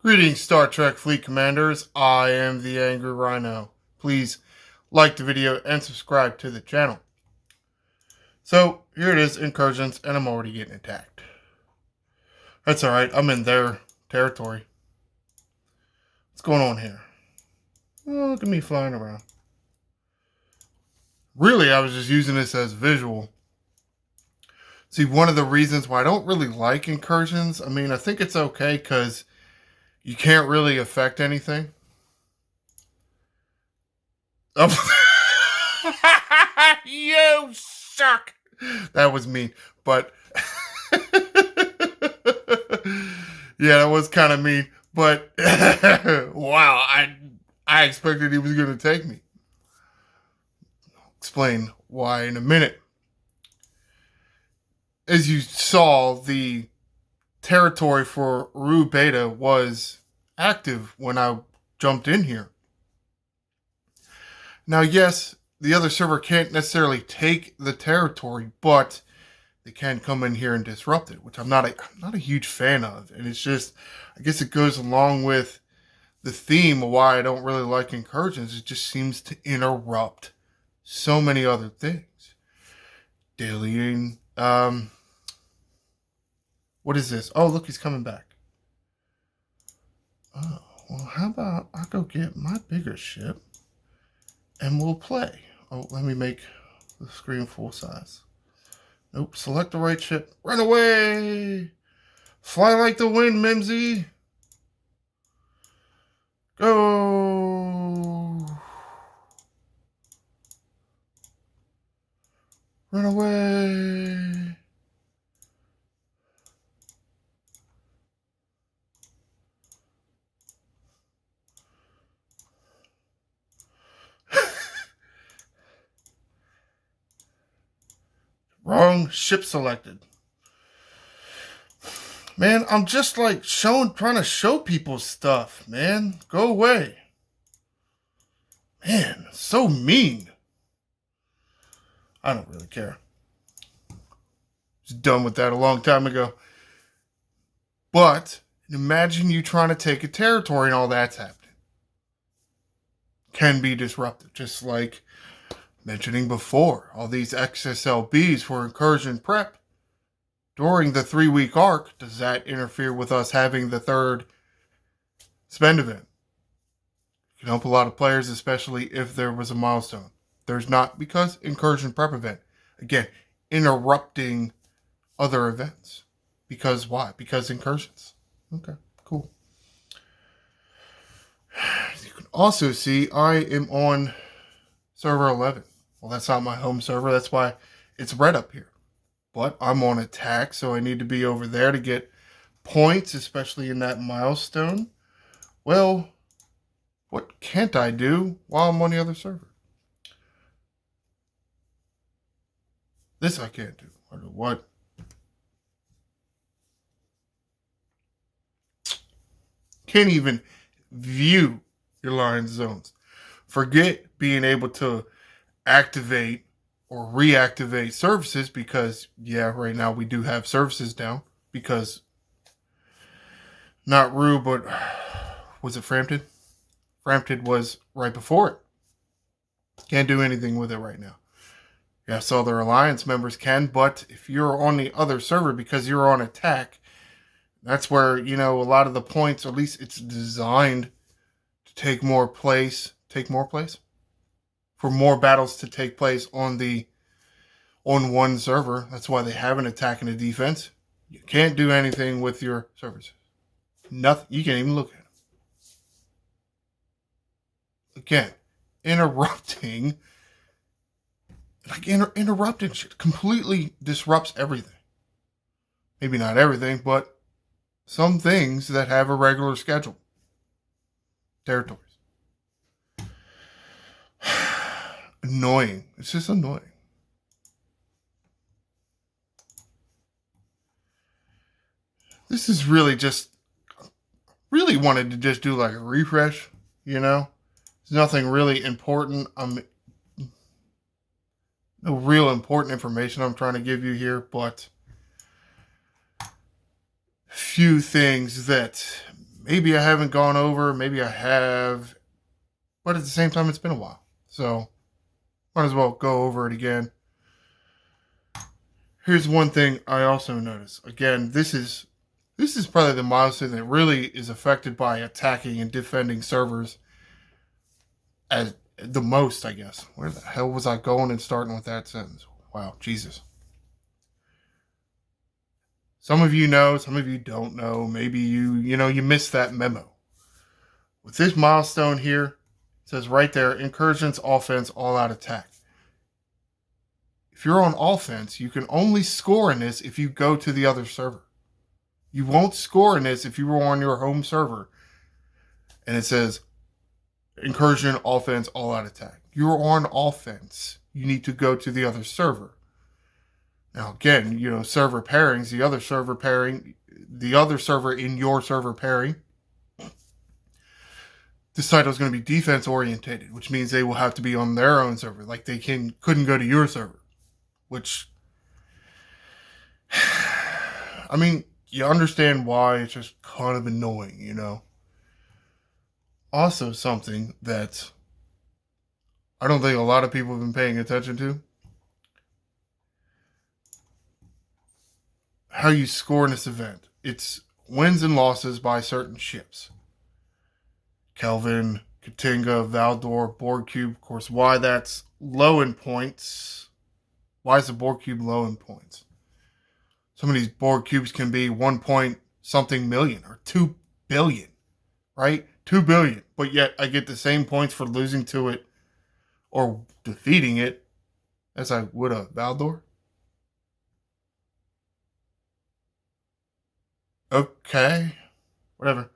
Greetings, Star Trek Fleet Commanders. I am the Angry Rhino. Please like the video and subscribe to the channel. So, here it is, Incursions, and I'm already getting attacked. That's alright, I'm in their territory. What's going on here? Oh, look at me flying around. Really, I was just using this as visual. See, one of the reasons why I don't really like Incursions, I think it's okay because you can't really affect anything. You suck. That was mean, but yeah, that was kind of mean. But wow, I expected he was going to take me. I'll explain why in a minute. As you saw, the territory for Ru Beta was active when I jumped in here. Now, yes, the other server can't necessarily take the territory, but they can come in here and disrupt it, which I'm not a huge fan of. And it's just, I guess it goes along with the theme of why I don't really like Incursions. It just seems to interrupt so many other things. Dailying, what is this? Oh, look, he's coming back. Oh, well, how about I go get my bigger ship and we'll play. Oh, let me make the screen full size. Nope, select the right ship. Run away! Fly like the wind, Mimsy! Go! Run away! Wrong ship selected. Man, I'm just like trying to show people stuff, man. Go away. Man, so mean. I don't really care. Was done with that a long time ago. But imagine you trying to take a territory and all that's happening. Can be disruptive, just like mentioning before, all these XSLBs for incursion prep during the 3-week arc. Does that interfere with us having the third spend event? It can help a lot of players, especially if there was a milestone. There's not, because incursion prep event. Again, interrupting other events. Because why? Because incursions. Okay, cool. As you can also see, I am on server 11. Well, that's not my home server. That's why it's red up here. But I'm on attack, so I need to be over there to get points, especially in that milestone. Well, what can't I do while I'm on the other server? This I can't do. I don't know what. Can't even view your line zones. Forget being able to activate or reactivate services, because yeah, right now we do have services down because not Rue, but was it Frampton? Frampton was right before it. Can't do anything with it right now. Yes, other alliance members can, but if you're on the other server because you're on attack, that's where, a lot of the points, or at least it's designed to take more place for more battles to take place on one server. That's why they have an attack and a defense. You can't do anything with your servers. Nothing. You can't even look at them. Again, interrupting shit completely disrupts everything. Maybe not everything, but some things that have a regular schedule. Territories. Annoying. It's just annoying. This is really wanted to just do like a refresh, There's nothing really important. No real important information I'm trying to give you here, but few things that maybe I haven't gone over, maybe I have, but at the same time, it's been a while. So, might as well go over it again. Here's one thing I also noticed. Again, this is probably the milestone that really is affected by attacking and defending servers as the most, I guess. Where the hell was I going and starting with that sentence? Wow, Jesus. Some of you know, some of you don't know. Maybe you missed that memo. With this milestone here, it says right there, Incursions, offense, all-out attack. If you're on offense, you can only score in this if you go to the other server. You won't score in this if you were on your home server and it says Incursion, offense, all-out attack. You're on offense. You need to go to the other server. Now, again, server pairings, the other server in your server pairing, this title is going to be defense orientated, which means they will have to be on their own server. Like they couldn't go to your server, which, I mean, you understand why. It's just kind of annoying, Also, something that I don't think a lot of people have been paying attention to. How you score in this event. It's wins and losses by certain ships. Kelvin, Katinga, Valdor, Borg Cube. Of course, why that's low in points. Why is the Borg Cube low in points? Some of these Borg Cubes can be 1 point something million or 2 billion, right? 2 billion. But yet I get the same points for losing to it or defeating it as I would a Valdor. Okay, whatever.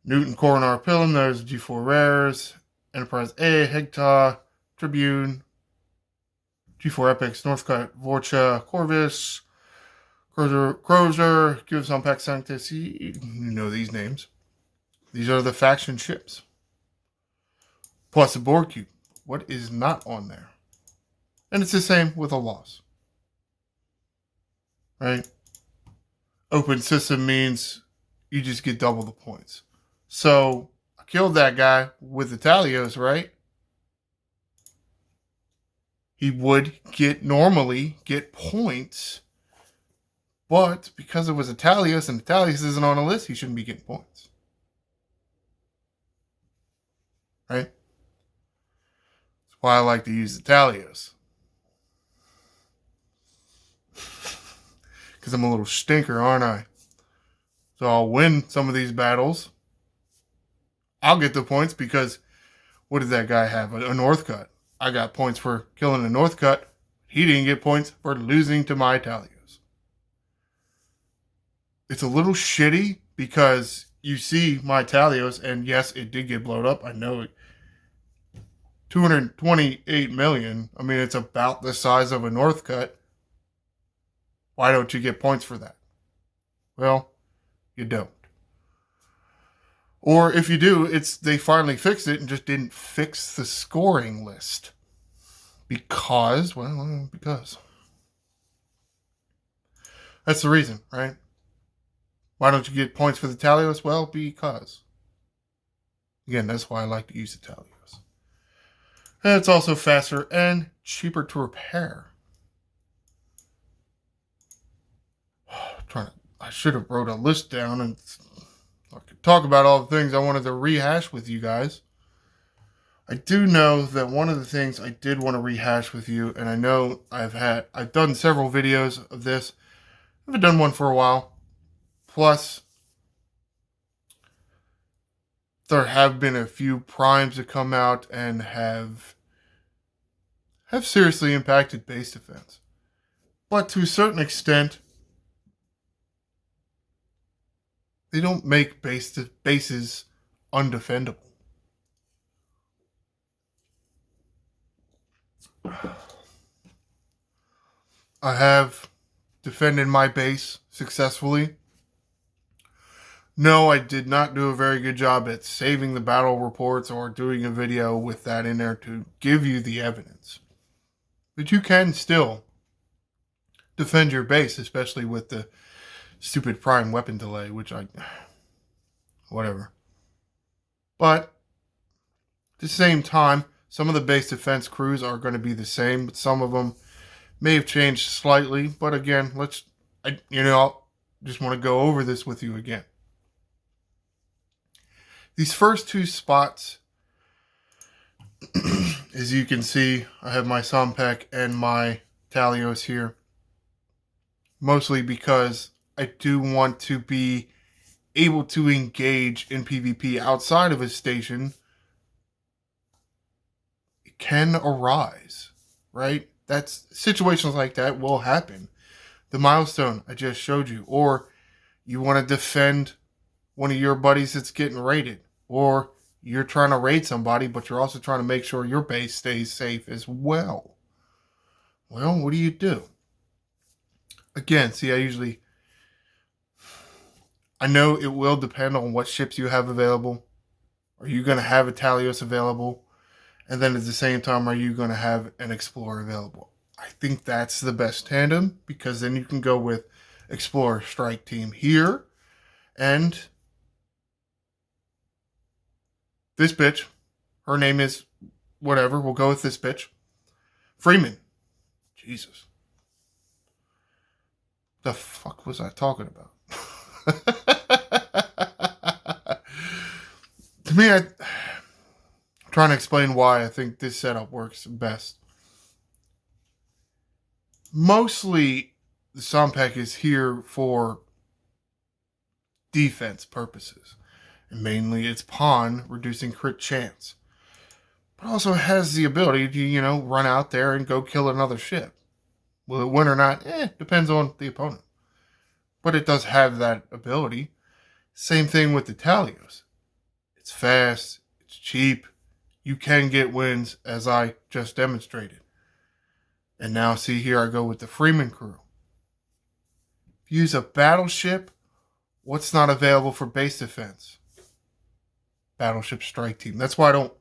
Newton, Coronar, Pilum, there's G4 Rares, Enterprise A, Hegta, Tribune, G4 Epics, Northcutt, Vorcha, Corvus, Crozer, gives on Pax Sanctus. You know these names. These are the faction ships. Plus the Borg Cube. What is not on there? And it's the same with a loss. Right? Open system means you just get double the points. So I killed that guy with the Talios, right? He would normally get points, but because it was a Talios and the Talios isn't on a list, he shouldn't be getting points. Right? That's why I like to use the Talios. Because I'm a little stinker, aren't I? So I'll win some of these battles. I'll get the points because what did that guy have? A Northcutt. I got points for killing a Northcutt. He didn't get points for losing to my Talios. It's a little shitty because you see my Talios, and yes, it did get blown up. I know it. 228 million. I mean, it's about the size of a Northcutt. Why don't you get points for that? Well, you don't. Or if you do, they finally fixed it and just didn't fix the scoring list. Because. That's the reason, right? Why don't you get points for the Talios? Well, because. Again, that's why I like to use the Talios. And it's also faster and cheaper to repair. I should have wrote a list down and I could talk about all the things I wanted to rehash with you guys. I do know that one of the things I did want to rehash with you, and I know I've done several videos of this. I haven't done one for a while. Plus, there have been a few primes that come out and have seriously impacted base defense. But to a certain extent, they don't make bases undefendable. I have defended my base successfully. No, I did not do a very good job at saving the battle reports or doing a video with that in there to give you the evidence. But you can still defend your base, especially with the stupid prime weapon delay, which whatever. But at the same time, some of the base defense crews are going to be the same, but some of them may have changed slightly. But again, I just want to go over this with you again. These first two spots, as you can see, I have my Sompek and my Talios here. Mostly because I do want to be able to engage in PvP outside of a station. It can arise, right? Situations like that will happen. The milestone I just showed you, or you want to defend one of your buddies that's getting raided, or you're trying to raid somebody, but you're also trying to make sure your base stays safe as well. Well, what do you do? Again, see, I know it will depend on what ships you have available. Are you going to have a Talios available? And then at the same time, are you going to have an Explorer available? I think that's the best tandem, because then you can go with Explorer Strike Team here. And this bitch, her name is whatever, we'll go with this bitch. Freeman. Jesus. The fuck was I talking about? To me, I'm trying to explain why I think this setup works best. Mostly, the Sompek is here for defense purposes. And mainly, it's pawn, reducing crit chance. But also has the ability to, run out there and go kill another ship. Will it win or not? Depends on the opponent. But it does have that ability. Same thing with the Talios. It's fast. It's cheap. You can get wins, as I just demonstrated. And now, see here, I go with the Freeman crew. If you use a battleship, what's not available for base defense? Battleship Strike Team. That's why I don't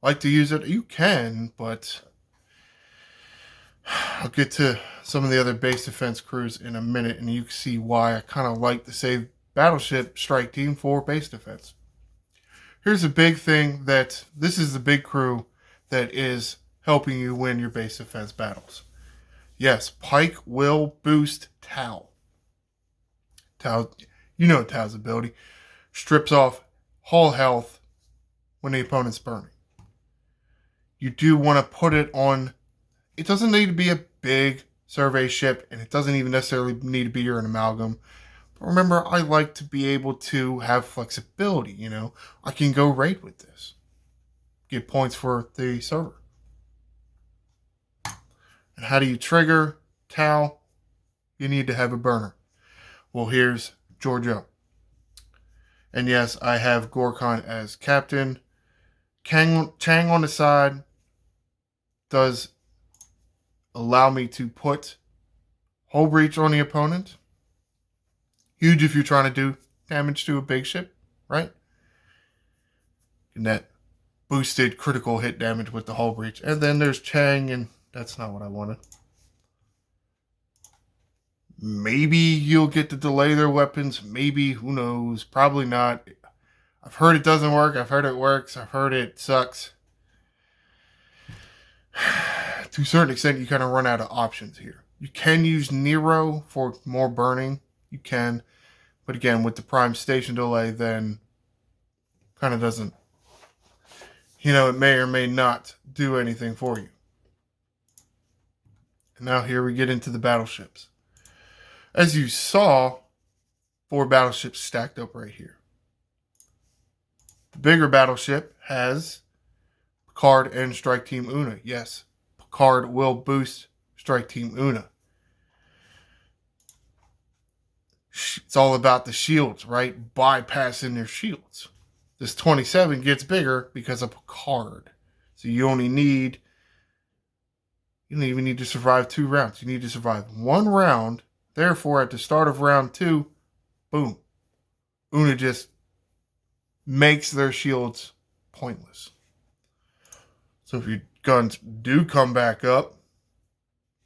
like to use it. You can, but I'll get to some of the other base defense crews in a minute, and you can see why I kind of like to save Battleship Strike Team for base defense. Here's a big thing that this is the big crew that is helping you win your base defense battles. Yes, Pike will boost Tau. Tau, Tau's ability. Strips off hull health when the opponent's burning. You do want to put it on. It doesn't need to be a big survey ship, and it doesn't even necessarily need to be an amalgam. But remember, I like to be able to have flexibility, I can go raid with this. Get points for the server. And how do you trigger Tau? You need to have a burner. Well, here's Giorgio. And yes, I have Gorkon as captain. Chang on the side does allow me to put hull breach on the opponent. Huge if you're trying to do damage to a big ship, right? And that boosted critical hit damage with the hull breach. And then there's Chang, and that's not what I wanted. Maybe you'll get to delay their weapons. Maybe, who knows? Probably not. I've heard it doesn't work. I've heard it works. I've heard it sucks. To a certain extent, you kind of run out of options here. You can use Nero for more burning. You can. But again, with the prime station delay, then kind of doesn't, it may or may not do anything for you. And now here we get into the battleships. As you saw, 4 battleships stacked up right here. The bigger battleship has Picard and Strike Team Una. Yes, Picard will boost Strike Team Una. It's all about the shields, right? Bypassing their shields. This 27 gets bigger because of Picard. So you don't even need to survive 2 rounds. You need to survive 1 round. Therefore, at the start of round 2, boom. Una just makes their shields pointless. So if your guns do come back up,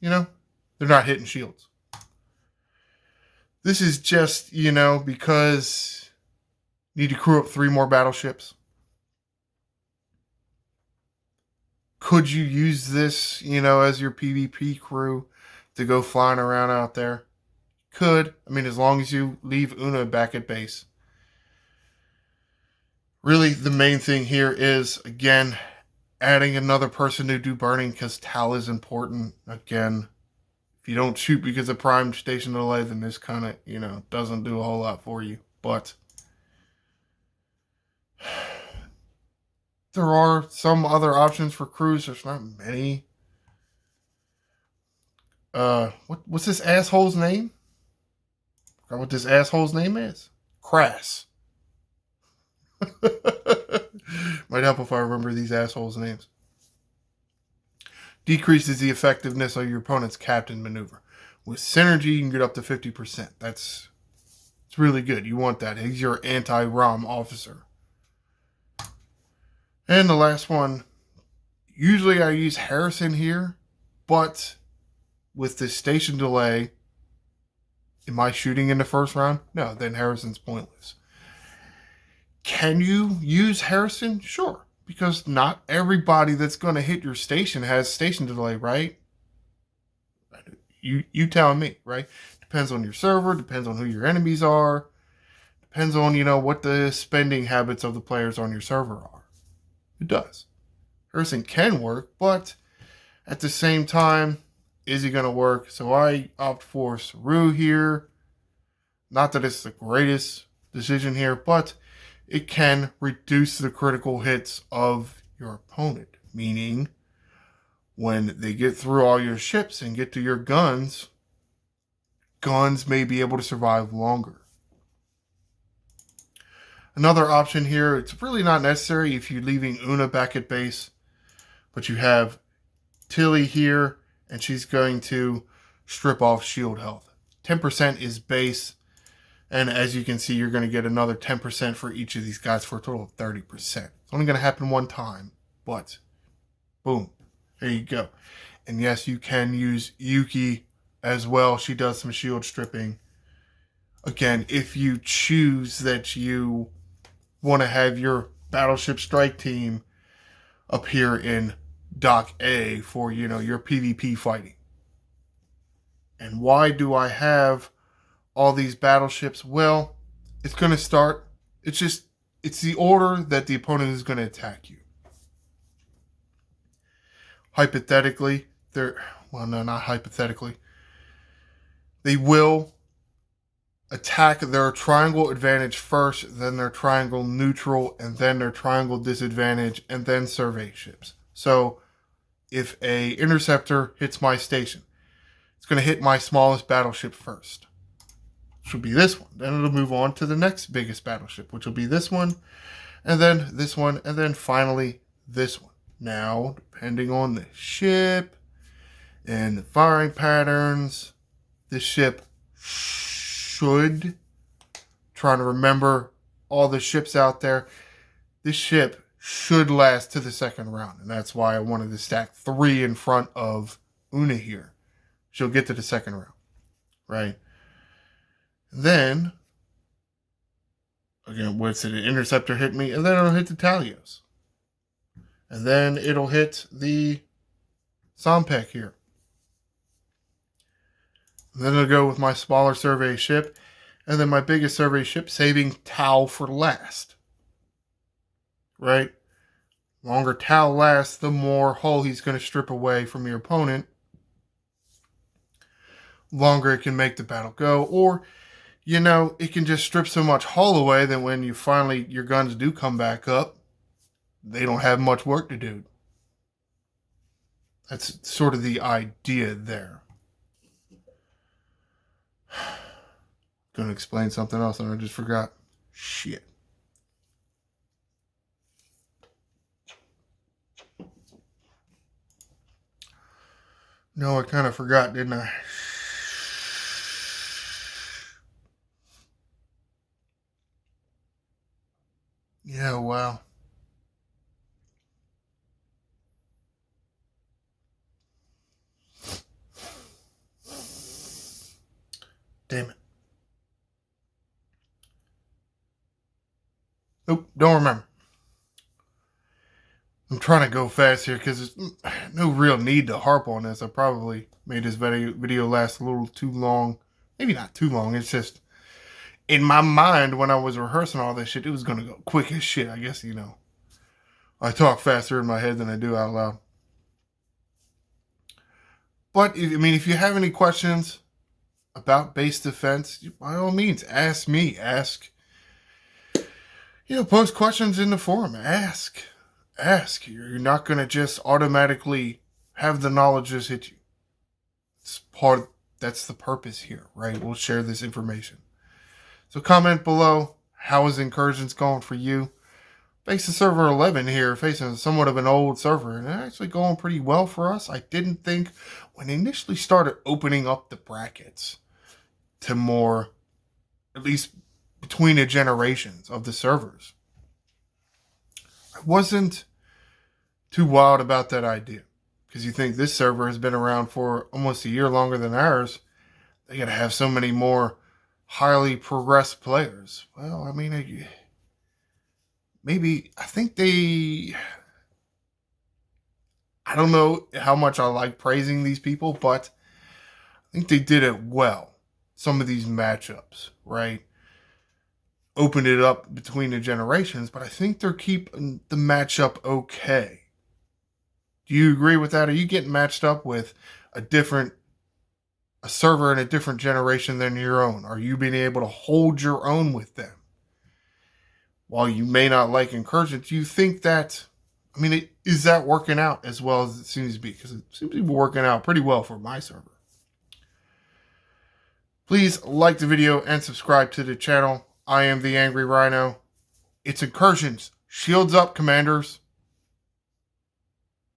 they're not hitting shields. This is just, because Need to crew up 3 more battleships. Could you use this, as your PvP crew to go flying around out there? Could. I mean, as long as you leave Una back at base. Really, the main thing here is, again, adding another person to do burning because Tal is important. Again, if you don't shoot because of prime station delay, then this kind of, doesn't do a whole lot for you. But there are some other options for crews. There's not many. What's this asshole's name? I forgot what this asshole's name is. Crass. Might help if I remember these assholes' names. Decreases the effectiveness of your opponent's captain maneuver. With synergy, you can get up to 50%. It's really good. You want that. He's your anti-ROM officer. And the last one, usually I use Harrison here, but with the station delay, am I shooting in the first round? No, then Harrison's pointless. Can you use Harrison? Sure, because not everybody that's going to hit your station has station delay, right? You tell me, right? Depends on your server, depends on who your enemies are, depends on, what the spending habits of the players on your server are. It does. Harrison can work, but at the same time, is he going to work? So I opt for Saru here. Not that it's the greatest decision here, but it can reduce the critical hits of your opponent. Meaning, when they get through all your ships and get to your guns may be able to survive longer. Another option here, it's really not necessary if you're leaving Una back at base, but you have Tilly here, and she's going to strip off shield health. 10% is base, and as you can see, you're going to get another 10% for each of these guys for a total of 30%. It's only going to happen one time, but boom, there you go. And yes, you can use Yuki as well. She does some shield stripping. Again, if you choose that you want to have your Battleship Strike team up here in Dock A for, your PvP fighting. And why do I have all these battleships? Well, it's going to start. It's the order that the opponent is going to attack you. Hypothetically, not hypothetically. They will attack their triangle advantage first, then their triangle neutral, and then their triangle disadvantage, and then survey ships. So if a interceptor hits my station, it's going to hit my smallest battleship first, which will be this one. Then it'll move on to the next biggest battleship, which will be this one, and then this one, and then finally this one. Now, depending on the ship and the firing patterns, this ship should, trying to remember all the ships out there, this ship should last to the second round. And that's why I wanted to stack 3 in front of Una here. She'll get to the second round, right? And then, again, what's it? An interceptor hit me, and then it'll hit the Talios. And then it'll hit the Sompek here. And then it'll go with my smaller survey ship, and then my biggest survey ship, saving Tau for last. Right? Longer Tau lasts, the more hull he's going to strip away from your opponent. Longer it can make the battle go. Or, it can just strip so much hull away that when your guns do come back up, they don't have much work to do. That's sort of the idea there. Gonna explain something else and I just forgot. Shit. No, I kind of forgot, didn't I? Yeah, wow. Damn it. Nope, don't remember. I'm trying to go fast here because there's no real need to harp on this. I probably made this video last a little too long. Maybe not too long. It's just in my mind when I was rehearsing all this shit, it was going to go quick as shit. I guess, I talk faster in my head than I do out loud. But, if you have any questions about base defense, by all means, ask me. Post questions in the forum. Ask. You're not going to just automatically have the knowledge just hit you. That's the purpose here, right? We'll share this information. So comment below, how is Incursions going for you? Base of server 11 here, facing somewhat of an old server, and actually going pretty well for us. I didn't think when they initially started opening up the brackets to more, at least between the generations of the servers, I wasn't too wild about that idea. Because you think this server has been around for almost a year longer than ours. They got to have so many more highly progressed players. Well, I don't know how much I like praising these people, but I think they did it well. Some of these matchups, right? Opened it up between the generations, but I think they're keeping the matchup okay. Do you agree with that? Are you getting matched up with a server in a different generation than your own? Are you being able to hold your own with them? While you may not like Incursions, do you think that, is that working out as well as it seems to be? Because it seems to be working out pretty well for my server. Please like the video and subscribe to the channel. I am the Angry Rhino. It's Incursions. Shields up, Commanders.